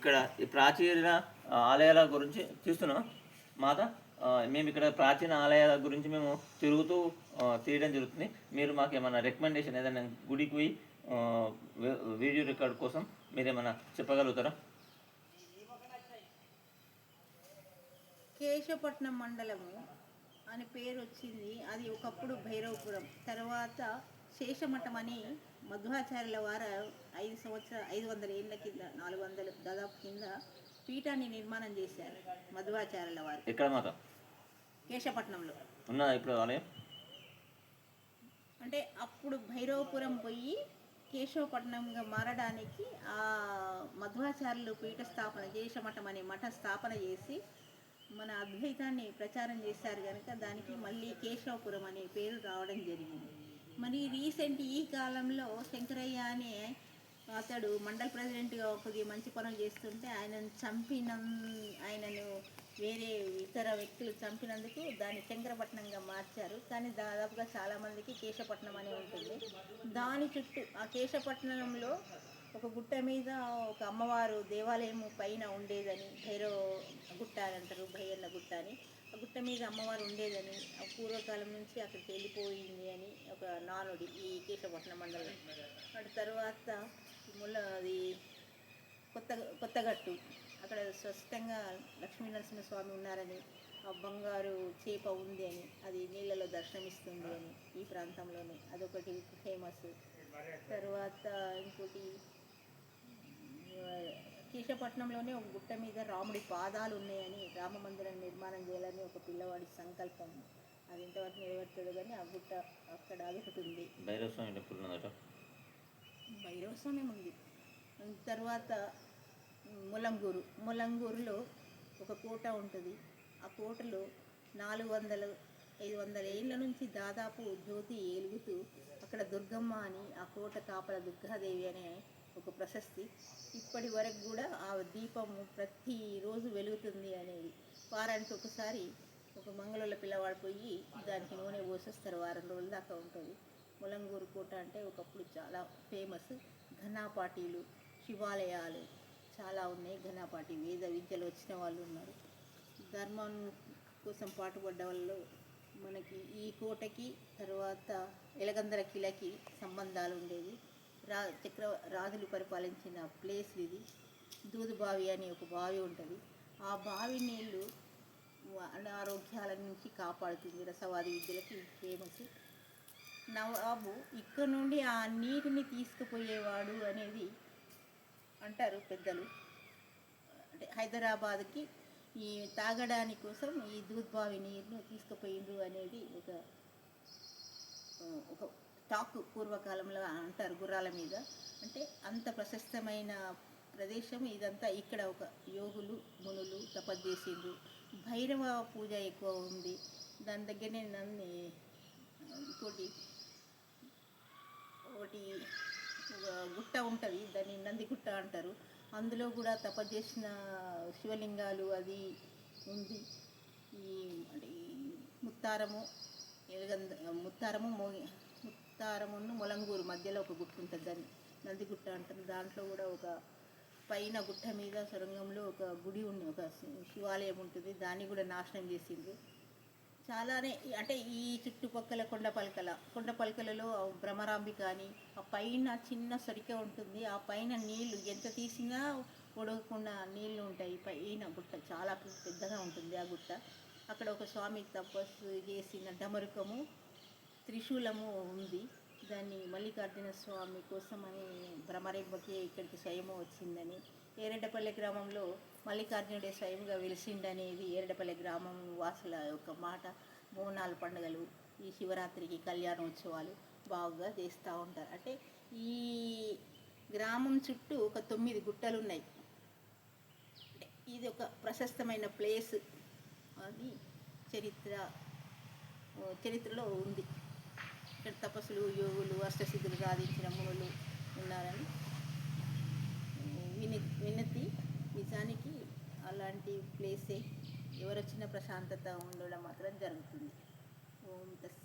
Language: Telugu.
ఇక్కడ ఈ ప్రాచీన ఆలయాల గురించి చూస్తున్నాం మాత. మేము ఇక్కడ ప్రాచీన ఆలయాల గురించి మేము తిరుగుతూ తీయడం జరుగుతుంది. మీరు మాకు ఏమైనా రికమెండేషన్ ఏదైనా గుడికి పోయి వీడియో రికార్డ్ కోసం మీరు ఏమైనా చెప్పగలుగుతారా? కేశవపట్నం మండలము అని పేరు వచ్చింది. అది ఒకప్పుడు భైరవపురం, తర్వాత శేషమఠం అని మధ్వాచార్యుల వారు 500 ఏళ్ళ కింద 400 దాదాపు కింద పీఠాన్ని నిర్మాణం చేశారు మధ్వాచార్యుల వారు. ఎక్కడ మాత? కేశవపట్నంలో ఉన్నదా ఇప్పుడు ఆలయం? అంటే అప్పుడు భైరవపురం పోయి కేశవపట్నంగా మారడానికి ఆ మధ్వాచార్యులు పీఠ స్థాపన, శేషమఠం అనే మఠ స్థాపన చేసి మన అద్వైతాన్ని ప్రచారం చేశారు కనుక దానికి మళ్ళీ కేశవపురం అనే పేరు రావడం జరిగింది. మరి రీసెంట్ ఈ కాలంలో శంకరయ్య అనే అతడు మండల్ ప్రెసిడెంట్గా కొద్దిగా మంచి పనులు చేస్తుంటే ఆయనను వేరే ఇతర వ్యక్తులు చంపినందుకు దాన్ని శంకరపట్నంగా మార్చారు. కానీ దాదాపుగా చాలామందికి కేశవపట్నం అనే ఉంటుంది. దాని చుట్టూ ఆ కేశవపట్నంలో ఒక గుట్ట మీద ఒక అమ్మవారు దేవాలయం పైన ఉండేదని, భైరవ గుట్ట అని అంటారు, భైరన్న గుట్ట అని. ఆ గుట్ట మీద అమ్మవారు ఉండేదని, పూర్వకాలం నుంచి అక్కడికి వెళ్ళిపోయింది అని ఒక నానుడి ఈ కేశవపట్నం మండలం. అటు తర్వాత అది కొత్తగట్టు, అక్కడ స్పష్టంగా లక్ష్మీ నరసింహస్వామి ఉన్నారని, ఆ బంగారు చేప ఉంది అని, అది నీళ్ళలో దర్శనమిస్తుంది అని ఈ ప్రాంతంలోనే అదొకటి ఫేమస్. తర్వాత ఇంకోటి కేశవపట్నంలోనే ఒక గుట్ట మీద రాముడి పాదాలు ఉన్నాయని, రామ మందిరం నిర్మాణం చేయాలని ఒక పిల్లవాడి సంకల్పం. అది ఇంతవరకు నెరవేరుతుంది కానీ ఆ గుట్ట అక్కడ అదొకటి ఉంది. భైరవస్వామి టెంపుల్ ఉందట. భైరవస్వామి ఉంది. తర్వాత ములంగూరులో ఒక కోట ఉంటుంది. ఆ కోటలో 400-500 ఏళ్ళ నుంచి దాదాపు జ్యోతి ఏలుగుతూ అక్కడ దుర్గమ్మ అని, ఆ కోట కాపల దుర్గాదేవి అనే ఒక ప్రశస్తి. ఇప్పటి వరకు కూడా ఆ దీపము ప్రతిరోజు వెలుగుతుంది అనేది. వారానికి ఒకసారి ఒక మంగళూళ్ళ పిల్లవాడు పోయి దానికి నూనె పోసేస్తారు. వారం రోజుల దాకా ఉంటుంది. ములంగూరు కోట అంటే ఒకప్పుడు చాలా ఫేమస్. ఘనాపాటీలు, శివాలయాలు చాలా ఉన్నాయి. ఘనాపాటి వేద విద్యలు వచ్చిన వాళ్ళు ఉన్నారు. ధర్మం కోసం పాటుపడ్డ వాళ్ళు మనకి ఈ కోటకి తర్వాత ఎలగందల కిలకి సంబంధాలు ఉండేవి. రాజులు పరిపాలించిన ప్లేస్ ఇది. దూదుబావి అని ఒక బావి ఉంటుంది. ఆ బావి నీళ్ళు అనారోగ్యాల నుంచి కాపాడుతుంది. రసవాది విద్యలకి ఫేమస్. నవాబు ఇక్కడ నుండి ఆ నీటిని తీసుకుపోయేవాడు అనేది అంటారు పెద్దలు. అంటే హైదరాబాద్కి ఈ తాగడానికి కోసం ఈ దూద్బావి నీరును తీసుకుపోయిండ్రు అనేది ఒక టాక్ పూర్వకాలంలో అంటారు గుర్రాల మీద. అంటే అంత ప్రశస్తమైన ప్రదేశం ఇదంతా. ఇక్కడ ఒక యోగులు మునులు తపస్సు చేసిండ్రు. భైరవ పూజ ఎక్కువ ఉంది దాని దగ్గరనే. ఒకటి గుట్ట ఉంటుంది, దాన్ని నందిగుట్ట అంటారు. అందులో కూడా తపస్సు చేసిన శివలింగాలు అది ఉంది. ఈ అంటే ముత్తారమును ములంగూరు మధ్యలో ఒక గుట్ట ఉంటుంది, దాన్ని నందిగుట్ట అంటారు. దాంట్లో కూడా ఒక పైన గుట్ట మీద సొరంగంలో ఒక గుడి ఉంది, ఒక శివాలయం ఉంటుంది. దాన్ని కూడా నాశనం చేసిండ్రు. చాలానే అంటే ఈ చుట్టుపక్కల కొండపలకలలో భ్రమరాంబిక అని, ఆ పైన చిన్న సరిక ఉంటుంది. ఆ పైన నీళ్లు ఎంత తీసినా ఒడగకుండా నీళ్లు ఉంటాయి. పైన గుట్ట చాలా పెద్దగా ఉంటుంది ఆ గుట్ట. అక్కడ ఒక స్వామి తపస్సు చేసిన డమరుకము త్రిశూలము ఉంది. దాన్ని మల్లికార్జున స్వామి కోసమని భ్రమరెంబకి ఇక్కడికి స్వయము వచ్చిందని, ఏరెడ్డపల్లి గ్రామంలో మల్లికార్జునుడే స్వయంగా వెలిసిండనేది ఏరెడ్డపల్లి గ్రామం వాసుల యొక్క మాట. బోనాల పండుగలు, ఈ శివరాత్రికి కళ్యాణోత్సవాలు బాగా చేస్తూ ఉంటారు. అంటే ఈ గ్రామం చుట్టూ ఒక 9 గుట్టలు ఉన్నాయి. ఇది ఒక ప్రశస్తమైన ప్లేస్ అని చరిత్రలో ఉంది. ఇక్కడ తపస్సులు, యోగులు, అష్టసిద్ధులు సాధించిన మునులు ఉన్నారని వినతి. నిజానికి అలాంటి ప్లేసే. ఎవరొచ్చినా ప్రశాంతత ఉండడం మాత్రం జరుగుతుంది. ఓం తస్సత్.